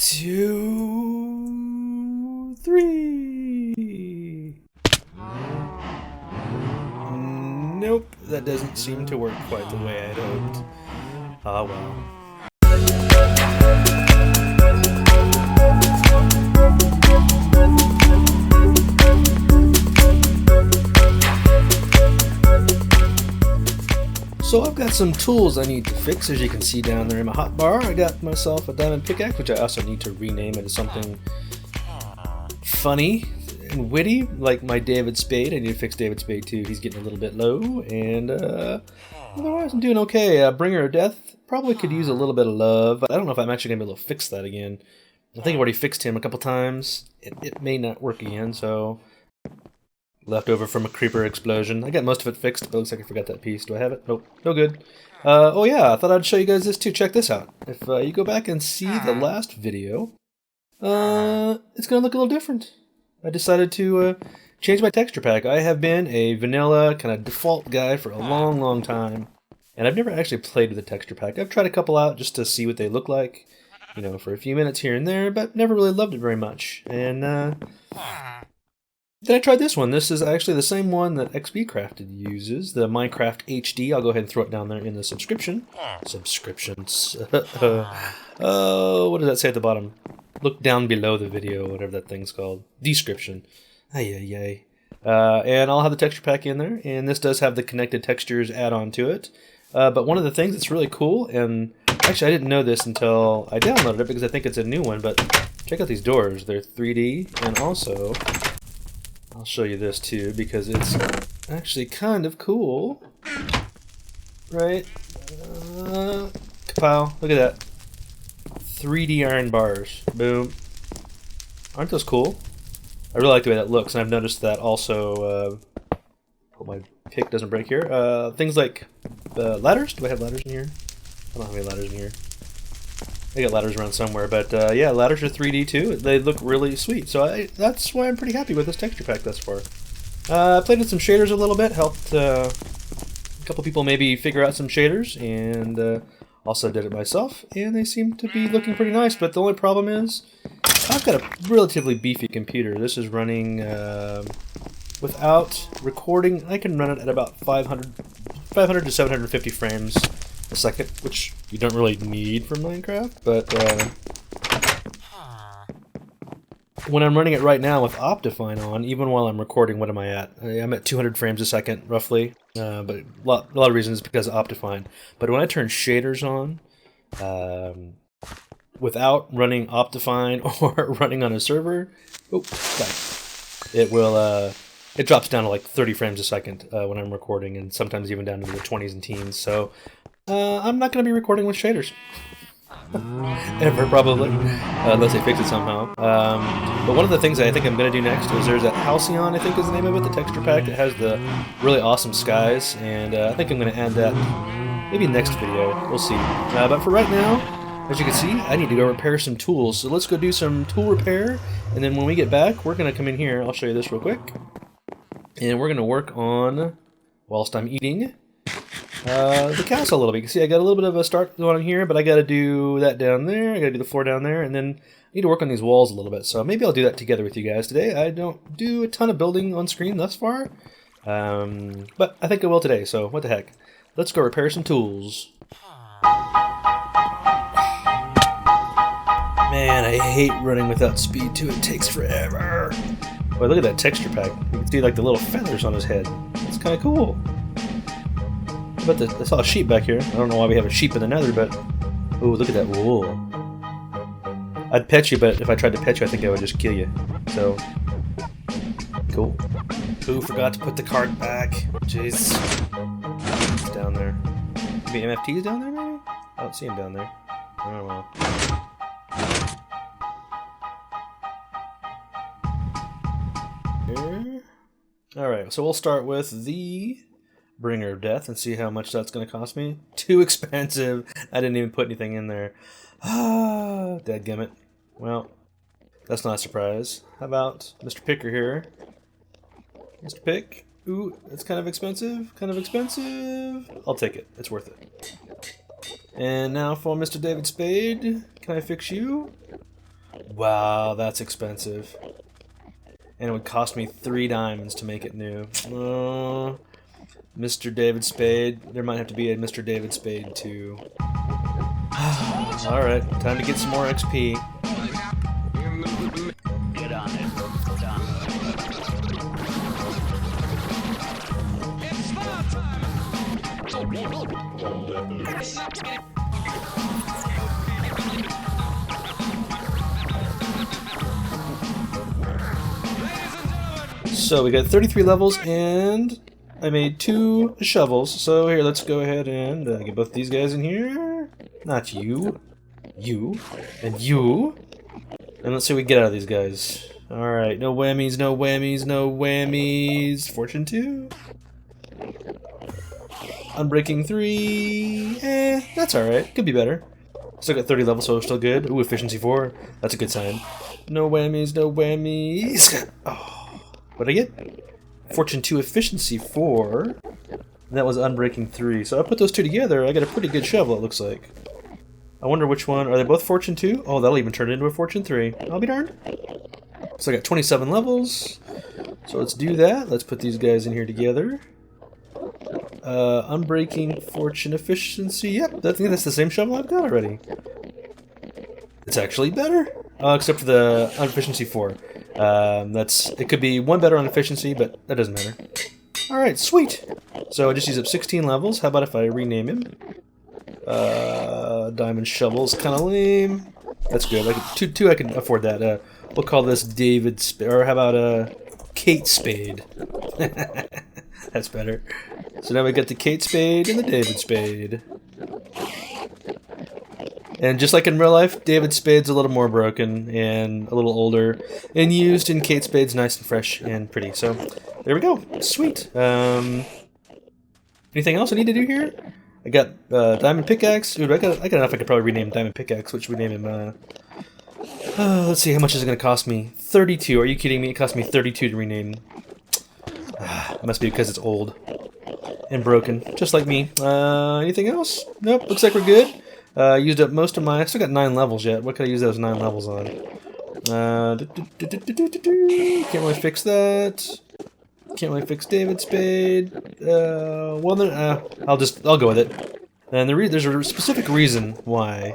2, 3. Nope, that doesn't seem to work quite the way I'd hoped. Ah well. So I've got some tools I need to fix, as you can see down there in my hotbar. I got myself a diamond pickaxe, which I also need to rename into something funny and witty, like my David Spade. I need to fix David Spade too. He's getting a little bit low, and otherwise I'm doing okay. Bringer of Death probably could use a little bit of love, but I don't know if I'm actually going to be able to fix that again. I think I've already fixed him a couple times. It may not work again, so... Left over from a creeper explosion. I got most of it fixed, but it looks like I forgot that piece. Do I have it? Nope. No good. Oh yeah, I thought I'd show you guys this too. Check this out. If you go back and see the last video, it's going to look a little different. I decided to change my texture pack. I have been a vanilla kind of default guy for a long, long time. And I've never actually played with a texture pack. I've tried a couple out just to see what they look like, you know, for a few minutes here and there, but never really loved it very much. And then I tried this one. This is actually the same one that XP Crafted uses, the Minecraft HD. I'll go ahead and throw it down there in the subscriptions. Oh, what does that say at the bottom? Look down below the video, whatever that thing's called. Description. Ay. And I'll have the texture pack in there, and this does have the connected textures add-on to it. But one of the things that's really cool, and actually I didn't know this until I downloaded it because I think it's a new one, but check out these doors. They're 3D, and also... I'll show you this too, because it's actually kind of cool. Right? Kapow. Look at that. 3D iron bars. Boom. Aren't those cool? I really like the way that looks, and I've noticed that also... hope my pick doesn't break here. Things like ladders. Do I have ladders in here? I don't have any ladders in here. I got ladders around somewhere, but yeah, ladders are 3D too. They look really sweet, so that's why I'm pretty happy with this texture pack thus far. I played with some shaders a little bit, helped a couple people maybe figure out some shaders, and also did it myself, and they seem to be looking pretty nice, but the only problem is I've got a relatively beefy computer. This is running without recording. I can run it at about 500 to 750 frames a second, which you don't really need for Minecraft, but when I'm running it right now with Optifine on, even while I'm recording, what am I at? I'm at 200 frames a second, roughly, but a lot of reasons because of Optifine. But when I turn shaders on, without running Optifine or running on a server, it will, it drops down to like 30 frames a second when I'm recording, and sometimes even down to the 20s and teens, so I'm not going to be recording with shaders. Ever, probably. Unless they fix it somehow. But one of the things I think I'm going to do next is there's that Halcyon, I think is the name of it, the texture pack that has the really awesome skies, and I think I'm going to add that maybe next video. We'll see. But for right now, as you can see, I need to go repair some tools. So let's go do some tool repair, and then when we get back, we're going to come in here. I'll show you this real quick. And we're going to work on, whilst I'm eating, the castle a little bit. You can see I got a little bit of a start going on here, but I got to do that down there. I got to do the floor down there, and then I need to work on these walls a little bit. So maybe I'll do that together with you guys today. I don't do a ton of building on screen thus far, but I think I will today. So what the heck? Let's go repair some tools. Man, I hate running without speed too. It takes forever. Boy, look at that texture pack. You can see like the little feathers on his head. It's kind of cool. But I saw a sheep back here. I don't know why we have a sheep in the nether, but... Ooh, look at that wool. I'd pet you, but if I tried to pet you, I think I would just kill you. So... Cool. Ooh, forgot to put the cart back. Jeez. It's down there. Maybe MFT's down there, maybe? I don't see him down there. Oh, well. Here. Alright, so we'll start with the... Bringer of Death and see how much that's going to cost me. Too expensive. I didn't even put anything in there. Ah, dadgummit. Well, that's not a surprise. How about Mr. Picker here? Mr. Pick. Ooh, it's kind of expensive. Kind of expensive. I'll take it. It's worth it. And now for Mr. David Spade. Can I fix you? Wow, that's expensive. And it would cost me 3 diamonds to make it new. Mr. David Spade. There might have to be a Mr. David Spade too. Alright, time to get some more XP. Get on it. So we got 33 levels and I made 2 shovels. So here, let's go ahead and get both these guys in here. Not you. You. And you. And let's see what we get out of these guys. Alright, no whammies, no whammies, no whammies. Fortune 2. Unbreaking 3. That's alright. Could be better. Still got 30 levels, so we're still good. Ooh, efficiency 4. That's a good sign. No whammies, no whammies. Oh, what'd I get? Fortune 2, efficiency 4. And that was unbreaking 3. So I put those two together, I got a pretty good shovel, it looks like. I wonder which one. Are they both Fortune 2? Oh, that'll even turn it into a Fortune 3. I'll be darned. So I got 27 levels. So let's do that. Let's put these guys in here together. Unbreaking, Fortune, efficiency. Yep, I think that's the same shovel I've got already. It's actually better. Except for the efficiency 4. It could be one better on efficiency, but that doesn't matter. Alright, sweet. So I just used up 16 levels. How about if I rename him? Diamond shovel's kind of lame. That's good. Two, I can afford that. We'll call this David Spade, or how about Kate Spade? That's better. So now we got the Kate Spade and the David Spade. And just like in real life, David Spade's a little more broken and a little older and used, and Kate Spade's nice and fresh and pretty. So there we go. Sweet. Anything else I need to do here? I got Diamond Pickaxe. Dude, I got enough. I could probably rename Diamond Pickaxe, which we name him. Let's see, how much is it going to cost me? 32. Are you kidding me? It cost me 32 to rename. It must be because it's old and broken, just like me. Anything else? Nope. Looks like we're good. Used up most of my. I still got 9 levels yet. What could I use those 9 levels on? Can't really fix that. Can't really fix David Spade. Well then, I'll go with it. And there's a specific reason why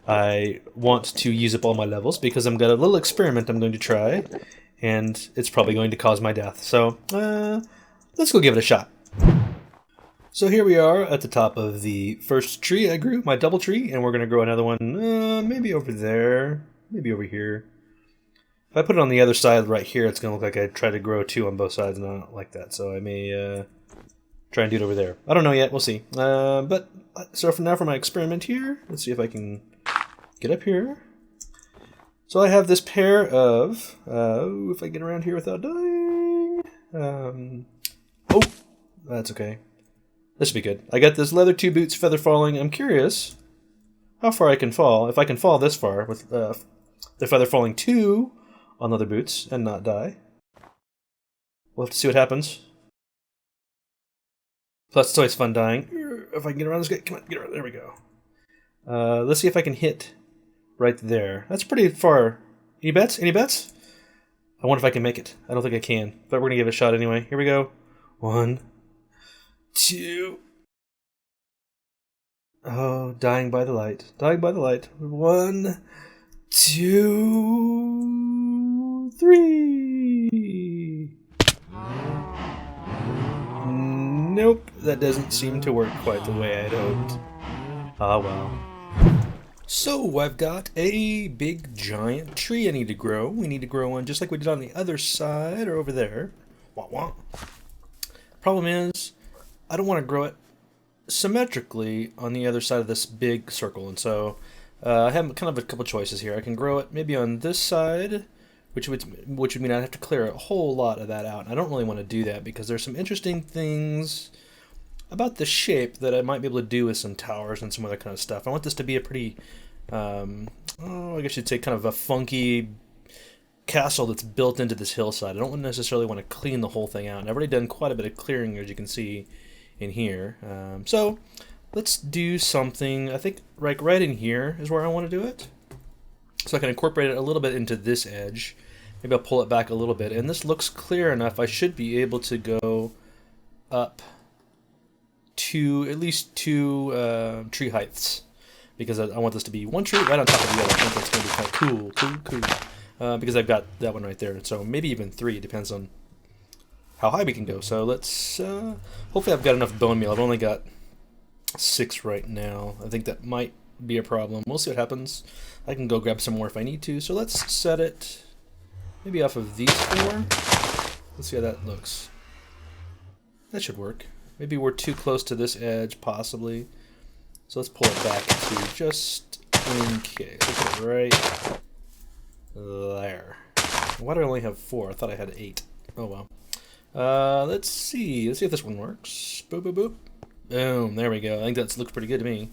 I want to use up all my levels, because I've got a little experiment I'm going to try, and it's probably going to cause my death. So let's go give it a shot. So here we are at the top of the first tree I grew, my double tree, and we're going to grow another one, maybe over there, maybe over here. If I put it on the other side right here, it's going to look like I tried to grow 2 on both sides, and I don't like that, so I may try and do it over there. I don't know yet, we'll see. So for now, for my experiment here, let's see if I can get up here. So I have this pair of, if I get around here without dying, oh, that's okay. This will be good. I got this leather 2 boots, feather falling. I'm curious how far I can fall. If I can fall this far with the feather falling 2 on leather boots and not die. We'll have to see what happens. Plus, it's always fun dying. If I can get around this guy, come on, get around. There we go. Let's see if I can hit right there. That's pretty far. Any bets? Any bets? I wonder if I can make it. I don't think I can, but we're gonna give it a shot anyway. Here we go. 1, 2. Oh, dying by the light. Dying by the light. 1, 2, 3. Nope, that doesn't seem to work quite the way I'd hoped. Ah, well. So, I've got a big giant tree I need to grow. We need to grow one just like we did on the other side or over there. Wah wah. Problem is, I don't want to grow it symmetrically on the other side of this big circle, and so I have kind of a couple choices here. I can grow it maybe on this side, which would mean I'd have to clear a whole lot of that out. And I don't really want to do that because there's some interesting things about the shape that I might be able to do with some towers and some other kind of stuff. I want this to be a pretty, I guess you'd say kind of a funky castle that's built into this hillside. I don't necessarily want to clean the whole thing out. And I've already done quite a bit of clearing, as you can see in here. So let's do something, I think right in here is where I want to do it. So I can incorporate it a little bit into this edge. Maybe I'll pull it back a little bit. And this looks clear enough. I should be able to go up to at least 2 tree heights. Because I want this to be one tree right on top of the other. I think that's going to be kind of cool. Because I've got that one right there. So maybe even 3. It depends on how high we can go. So let's... hopefully I've got enough bone meal. I've only got 6 right now. I think that might be a problem. We'll see what happens. I can go grab some more if I need to. So let's set it maybe off of these 4. Let's see how that looks. That should work. Maybe we're too close to this edge, possibly. So let's pull it back to just in case. Let's put it right there. Why do I only have 4? I thought I had 8. Oh well. Let's see. Let's see if this one works. Boop, boop, boop. Boom. There we go. I think that looks pretty good to me.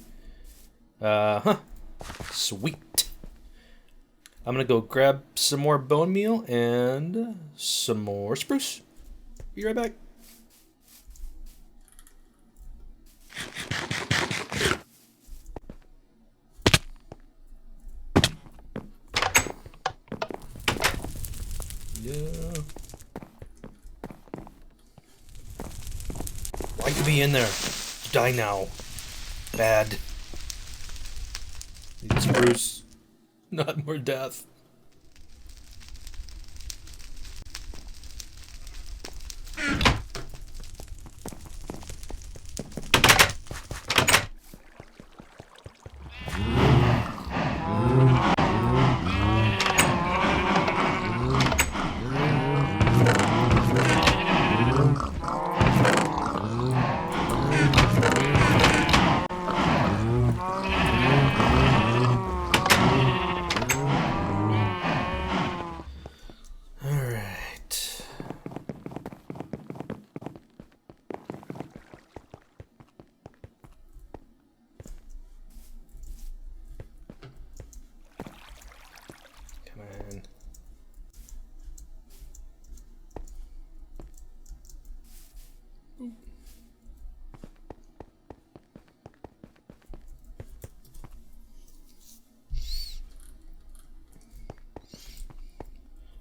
Sweet. I'm gonna go grab some more bone meal and some more spruce. Be right back. Yeah. Why you be in there? Die now. Bad. Spruce. Not more death.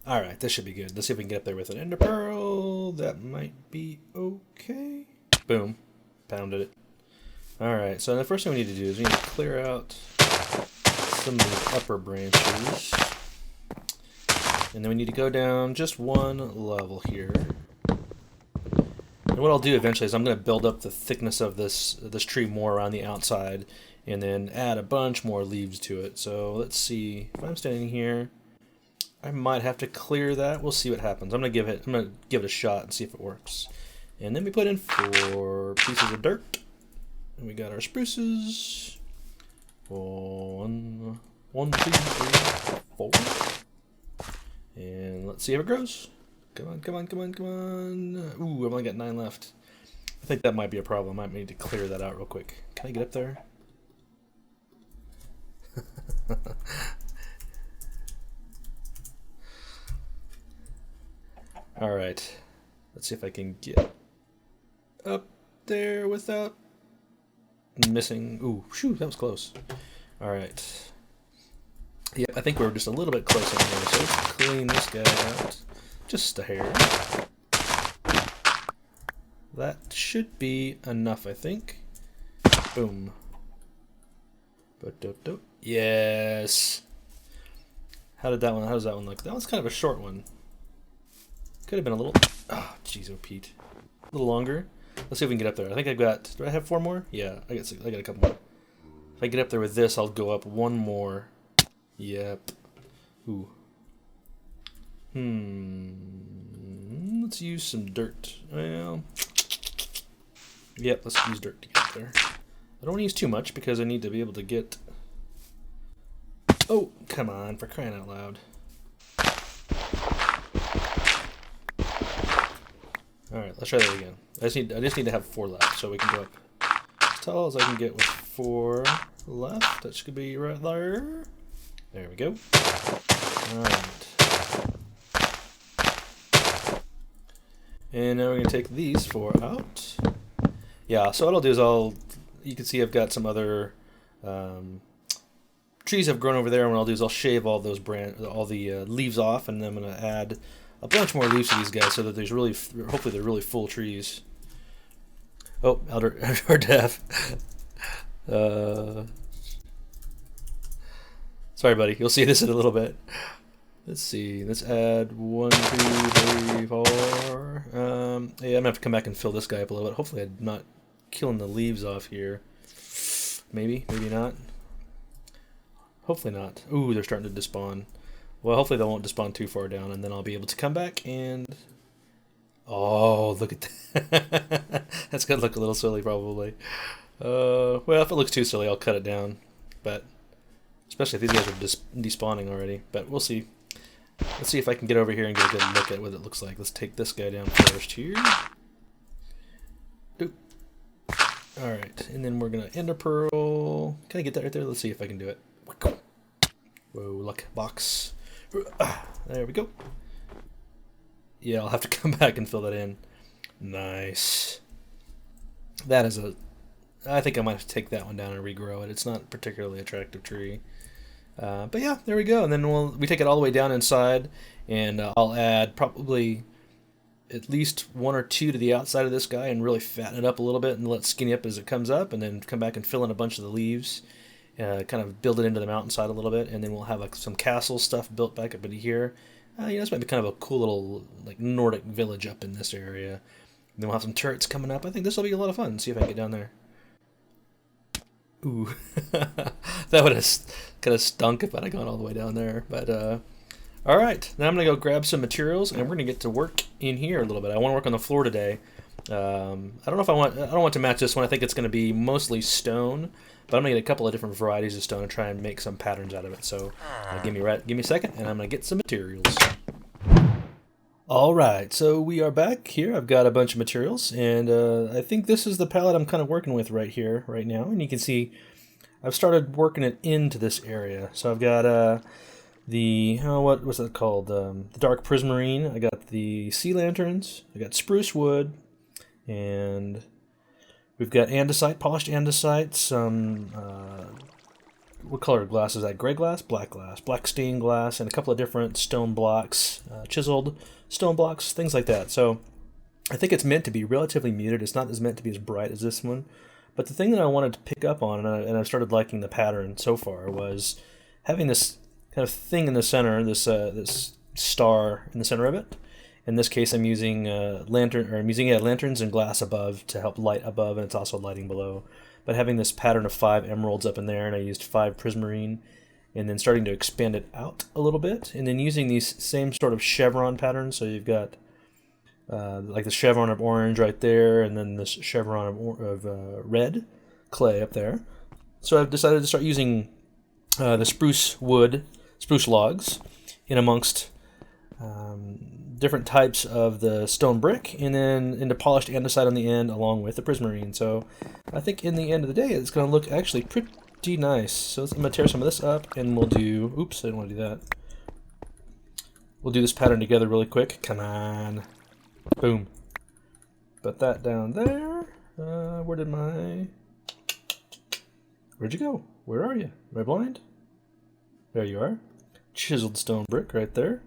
Alright, this should be good. Let's see if we can get up there with an ender pearl. That might be okay. Boom. Pounded it. Alright, so the first thing we need to do is we need to clear out some of the upper branches. And then we need to go down just 1 level here. And what I'll do eventually is I'm going to build up the thickness of this tree more around the outside and then add a bunch more leaves to it. So let's see. If I'm standing here, I might have to clear that. We'll see what happens. I'm gonna give it a shot and see if it works. And then we put in 4 pieces of dirt. And we got our spruces. 1, 2, 3, 4. And let's see if it grows. Come on, come on, come on, come on. Ooh, I've only got 9 left. I think that might be a problem. I might need to clear that out real quick. Can I get up there? Alright, let's see if I can get up there without missing. Ooh, shoot, that was close. Alright. Yep, I think we're just a little bit close in here, so let's clean this guy out. Just a hair. That should be enough, I think. Boom. Yes! How does that one look? That one's kind of a short one. Could have been a little... Oh, jeez, oh Pete. A little longer. Let's see if we can get up there. I think I've got... Do I have 4 more? Yeah, I got a couple more. If I get up there with this, I'll go up 1 more. Yep. Ooh. Let's use some dirt. Well... Yep, let's use dirt to get up there. I don't want to use too much because I need to be able to get... Oh, come on, for crying out loud. Alright, let's try that again. I just need to have 4 left, so we can go up as tall as I can get with 4 left. That should be right there. There we go. Alright. And now we're going to take these 4 out. Yeah, so what I'll do is you can see I've got some other trees have grown over there, and what I'll do is I'll shave all those leaves off, and then I'm going to add a bunch more leaves to these guys so that there's really, hopefully they're really full trees. Oh, Elder Death. Sorry, buddy. You'll see this in a little bit. Let's see. Let's add 1, 2, 3, 4. Yeah, I'm gonna have to come back and fill this guy up a little bit. Hopefully, I'm not killing the leaves off here. Maybe, maybe not. Hopefully not. Ooh, they're starting to despawn. Well, hopefully they won't despawn too far down, and then I'll be able to come back and... Oh, look at that. That's gonna look a little silly, probably. Well, if it looks too silly, I'll cut it down. But especially if these guys are despawning already. But we'll see. Let's see if I can get over here and get a good look at what it looks like. Let's take this guy down first here. Oop. Alright, and then we're going to ender pearl. Can I get that right there? Let's see if I can do it. Whoa, luck box. There we go. Yeah, I'll have to come back and fill that in. Nice. That is a... I think I might have to take that one down and regrow it. It's not a particularly attractive tree. But yeah, there we go. And then we take it all the way down inside, and I'll add probably at least 1 or 2 to the outside of this guy and really fatten it up a little bit and let it skinny up as it comes up, and then come back and fill in a bunch of the leaves, kind of build it into the mountainside a little bit, and then we'll have like some castle stuff built back up into here. This might be kind of a cool little like Nordic village up in this area. And then we'll have some turrets coming up. I think this will be a lot of fun. See if I can get down there. Ooh, that would have kind of stunk if I'd have gone all the way down there. But all right, now I'm gonna go grab some materials, and we're gonna get to work in here a little bit. I want to work on the floor today. I don't know if I don't want to match this one. I think it's gonna be mostly stone, but I'm gonna get a couple of different varieties of stone and try and make some patterns out of it. So give me a second, and I'm gonna get some materials. Alright, so we are back here. I've got a bunch of materials, and I think this is the palette I'm kind of working with right here, right now. And you can see I've started working it into this area. So I've got what was that called? The dark prismarine. I got the sea lanterns. I got spruce wood, and we've got andesite, polished andesite, some, what color glass is that? Gray glass? Black glass. Black stained glass, and a couple of different stone blocks, chiseled stone blocks, things like that. So I think it's meant to be relatively muted. It's not meant to be as bright as this one. But the thing that I wanted to pick up on, and I've started liking the pattern so far, was having this kind of thing in the center, this star in the center of it. In this case, I'm using lanterns and glass above to help light above, and it's also lighting below. But having this pattern of 5 emeralds up in there, and I used 5 prismarine, and then starting to expand it out a little bit, and then using these same sort of chevron patterns. So you've got like the chevron of orange right there, and then this chevron of red clay up there. So I've decided to start using the spruce logs in amongst different types of the stone brick, and then into polished andesite on the end along with the prismarine. So I think in the end of the day it's going to look actually pretty nice. So I'm going to tear some of this up, and we'll do... Oops, I didn't want to do that. We'll do this pattern together really quick. Come on. Boom. Put that down there. Where'd you go? Where are you? Am I blind? There you are. Chiseled stone brick right there.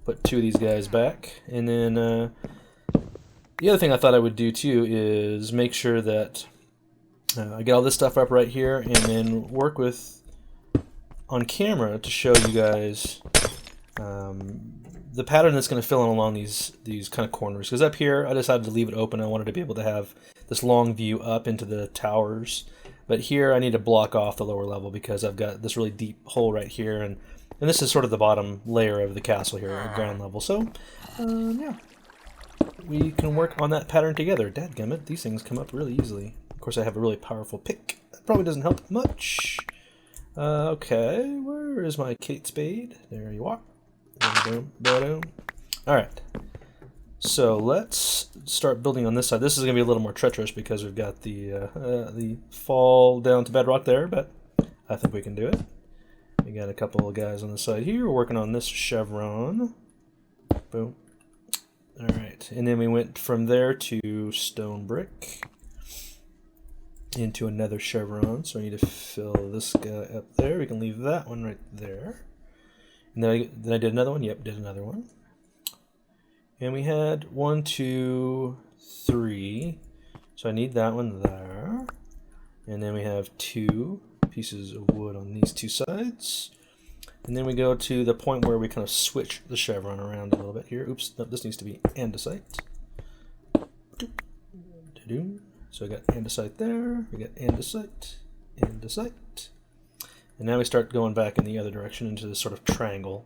Put 2 of these guys back. And then the other thing I thought I would do too is make sure that I get all this stuff up right here, and then work on camera to show you guys the pattern that's going to fill in along these kind of corners. Because up here, I decided to leave it open. I wanted to be able to have this long view up into the towers. But here, I need to block off the lower level because I've got this really deep hole right here, and this is sort of the bottom layer of the castle here at ground level. So, yeah, we can work on that pattern together. Dadgummit, these things come up really easily. Of course, I have a really powerful pick. That probably doesn't help much. Okay, where is my Kate Spade? There you are. Alright, so let's start building on this side. This is going to be a little more treacherous because we've got the fall down to bedrock there, but I think we can do it. We got a couple of guys on the side here. We're working on this chevron. Boom. Alright, and then we went from there to stone brick. into another chevron. So I need to fill this guy up there. We can leave that one right there. And then I did another one. Yep, did another one. And we had 1, 2, 3. So I need that one there. And then we have 2 pieces of wood on these 2 sides. And then we go to the point where we kind of switch the chevron around a little bit here. Oops, no, this needs to be andesite. So I got andesite there, we got andesite, andesite. And now we start going back in the other direction into this sort of triangle.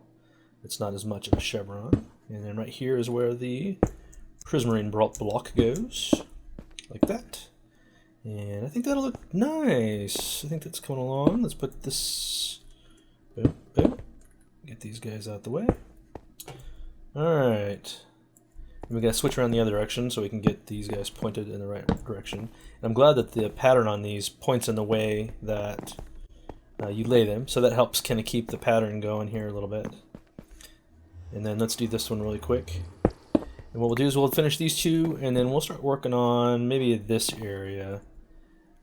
It's not as much of a chevron. And then right here is where the prismarine block goes, like that. And I think that'll look nice. I think that's coming along. Let's put this, boom, boom. Get these guys out the way. All right. And we gotta switch around the other direction so we can get these guys pointed in the right direction. And I'm glad that the pattern on these points in the way that you lay them, so that helps kind of keep the pattern going here a little bit. And then let's do this one really quick. And what we'll do is we'll finish these 2, and then we'll start working on maybe this area.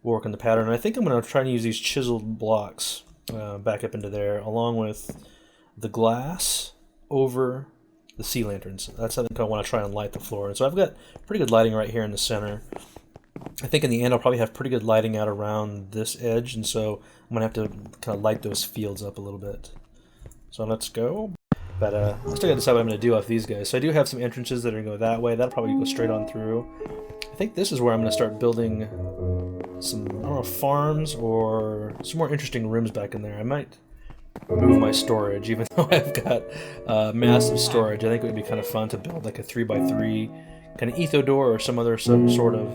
We'll work on the pattern. And I think I'm going to try and use these chiseled blocks back up into there, along with the glass over the sea lanterns. That's how I think I want to try and light the floor. And so I've got pretty good lighting right here in the center. I think in the end I'll probably have pretty good lighting out around this edge, and so I'm going to have to kind of light those fields up a little bit. So let's go. But I still got to decide what I'm going to do off these guys. So I do have some entrances that are going to go that way. That'll probably go straight on through. I think this is where I'm going to start building some, I don't know, farms or some more interesting rooms back in there. I might move my storage, even though I've got massive storage. I think it would be kind of fun to build like a 3x3 kind of etho door or some other sort of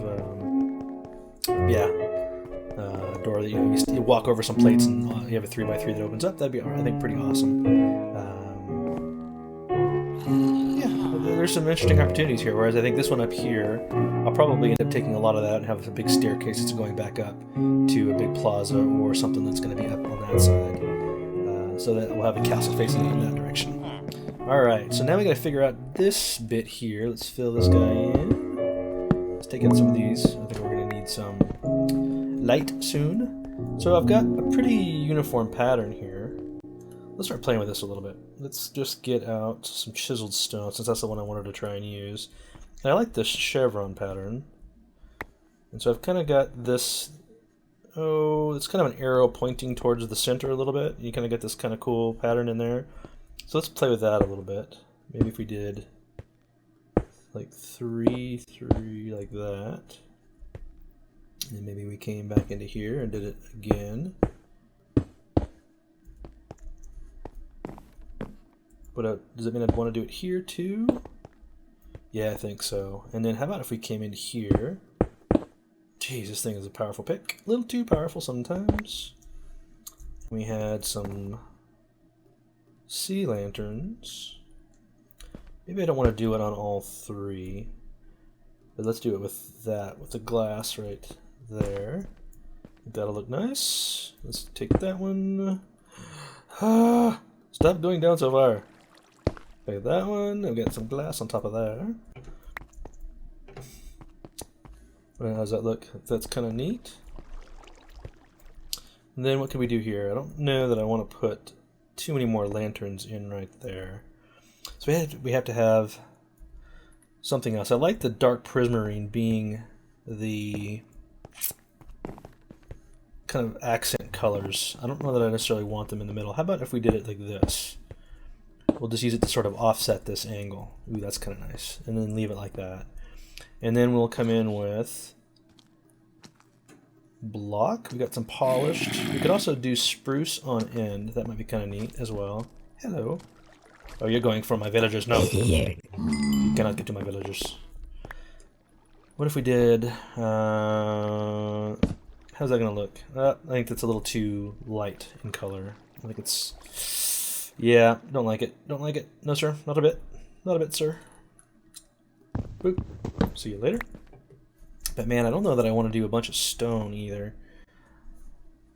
door that you walk over some plates and you have a 3x3 that opens up. That'd be, I think, pretty awesome. There's some interesting opportunities here, whereas I think this one up here, I'll probably end up taking a lot of that and have a big staircase that's going back up to a big plaza or something that's going to be up on that side. So that we'll have a castle facing in that direction. Alright, so now we got to figure out this bit here. Let's fill this guy in. Let's take out some of these. I think we're going to need some light soon. So I've got a pretty uniform pattern here. Let's start playing with this a little bit. Let's just get out some chiseled stone, since that's the one I wanted to try and use. And I like this chevron pattern. And so I've kind of got this, it's kind of an arrow pointing towards the center a little bit. You kind of get this kind of cool pattern in there. So let's play with that a little bit. Maybe if we did like 3, 3, like that. And then maybe we came back into here and did it again. But does it mean I'd want to do it here too? Yeah, I think so. And then how about if we came in here? Jeez, this thing is a powerful pick. A little too powerful sometimes. We had some sea lanterns. Maybe I don't want to do it on all 3. But let's do it with that, with the glass right there. That'll look nice. Let's take that one. Stop going down so far. Okay, that one. We've got some glass on top of there. How does that look? That's kind of neat. And then what can we do here? I don't know that I want to put too many more lanterns in right there. So we have to have something else. I like the dark prismarine being the kind of accent colors. I don't know that I necessarily want them in the middle. How about if we did it like this? We'll just use it to sort of offset this angle. Ooh, that's kind of nice. And then leave it like that. And then we'll come in with block. We got some polished. We could also do spruce on end. That might be kind of neat as well. Hello. Oh, you're going for my villagers. No. You cannot get to my villagers. What if we did... how's that going to look? I think that's a little too light in color. I think it's... Yeah, don't like it. Don't like it. No, sir. Not a bit. Not a bit, sir. Boop. See you later. But man, I don't know that I want to do a bunch of stone either.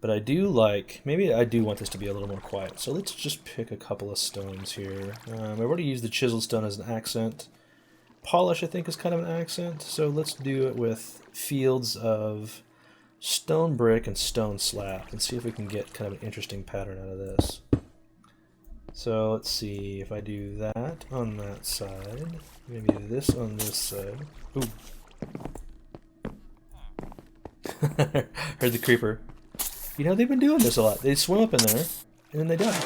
But I do like... Maybe I do want this to be a little more quiet. So let's just pick a couple of stones here. I've already used the chiseled stone as an accent. Polish, I think, is kind of an accent. So let's do it with fields of stone brick and stone slab and see if we can get kind of an interesting pattern out of this. So let's see if I do that on that side, maybe this on this side. Ooh. Heard the creeper. You know, they've been doing this a lot. They swim up in there and then they die.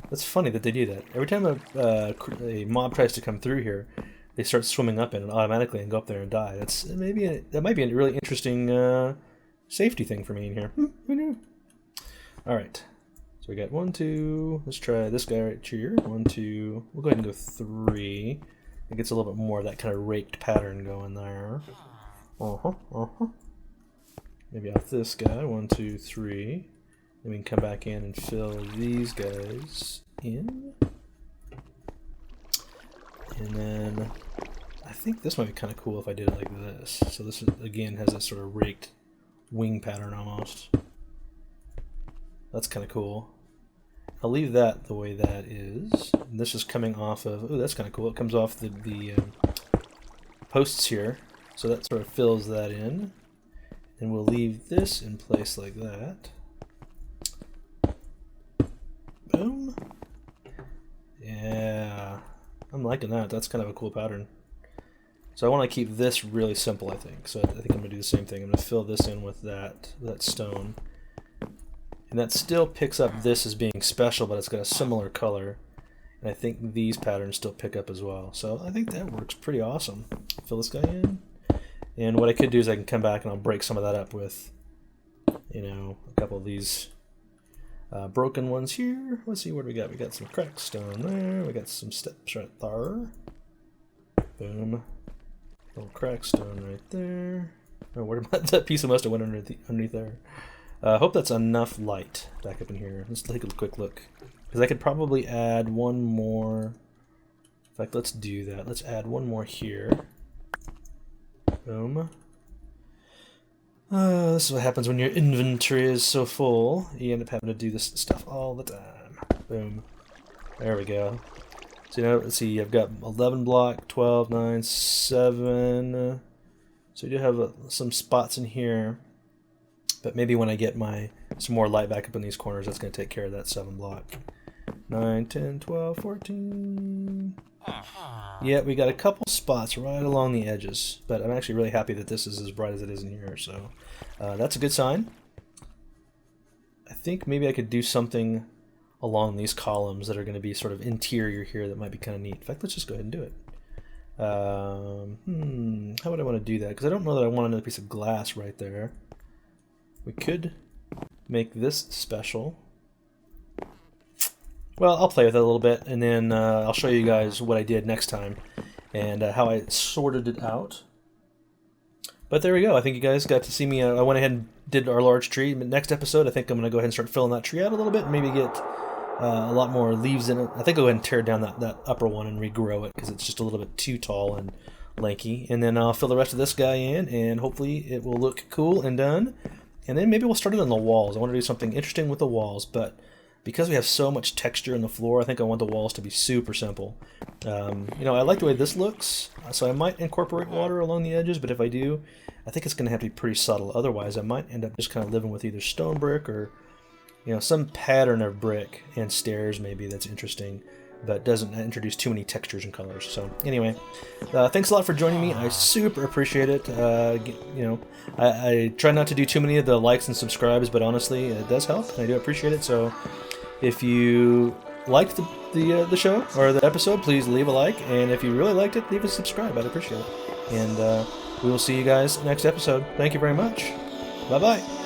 That's funny that they do that. Every time a mob tries to come through here, they start swimming up in it automatically and go up there and die. That might be a really interesting safety thing for me in here. Who knew? All right. So we got 1, 2. Let's try this guy right here. 1, 2. We'll go ahead and go 3. It gets a little bit more of that kind of raked pattern going there. Maybe off this guy. 1, 2, 3. Then we can come back in and fill these guys in. And then I think this might be kind of cool if I did it like this. So this is, again, has that sort of raked wing pattern almost. That's kind of cool. I'll leave that the way that is. And this is coming off of, oh, that's kind of cool. It comes off the posts here. So that sort of fills that in. And we'll leave this in place like that. Boom. Yeah. I'm liking that. That's kind of a cool pattern. So I want to keep this really simple, I think. So I think I'm going to do the same thing. I'm going to fill this in with that stone. And that still picks up this as being special, but it's got a similar color. And I think these patterns still pick up as well. So I think that works pretty awesome. Fill this guy in. And what I could do is I can come back and I'll break some of that up with, you know, a couple of these broken ones here. Let's see what we got. We got some cracked stone there. We got some steps right there. Boom. Little cracked stone right there. Oh, where did that piece of must have went underneath there? I hope that's enough light back up in here. Let's take a quick look. Because I could probably add one more. In fact, let's do that. Let's add one more here. Boom. This is what happens when your inventory is so full. You end up having to do this stuff all the time. Boom. There we go. So, you know, let's see, I've got 11 block, 12, 9, 7. So we do have some spots in here. But maybe when I get some more light back up in these corners, that's going to take care of that 7 block. 9, 10, 12, 14. Yeah, we got a couple spots right along the edges. But I'm actually really happy that this is as bright as it is in here. So that's a good sign. I think maybe I could do something along these columns that are going to be sort of interior here that might be kind of neat. In fact, let's just go ahead and do it. How would I want to do that? Because I don't know that I want another piece of glass right there. We could make this special. Well, I'll play with it a little bit, and then I'll show you guys what I did next time and how I sorted it out. But there we go. I think you guys got to see me. I went ahead and did our large tree. Next episode, I think I'm going to go ahead and start filling that tree out a little bit and maybe get a lot more leaves in it. I think I'll go ahead and tear down that upper one and regrow it because it's just a little bit too tall and lanky. And then I'll fill the rest of this guy in, and hopefully it will look cool and done. And then maybe we'll start it on the walls. I want to do something interesting with the walls, but because we have so much texture in the floor, I think I want the walls to be super simple. You know, I like the way this looks, so I might incorporate water along the edges, but if I do, I think it's going to have to be pretty subtle. Otherwise, I might end up just kind of living with either stone brick or, you know, some pattern of brick and stairs maybe that's interesting, but doesn't introduce too many textures and colors. So anyway, thanks a lot for joining me. I super appreciate it. You know, I try not to do too many of the likes and subscribes, but honestly, it does help, and I do appreciate it. So if you liked the show or the episode, please leave a like, and if you really liked it, leave a subscribe. I'd appreciate it. And we will see you guys next episode. Thank you very much. Bye-bye.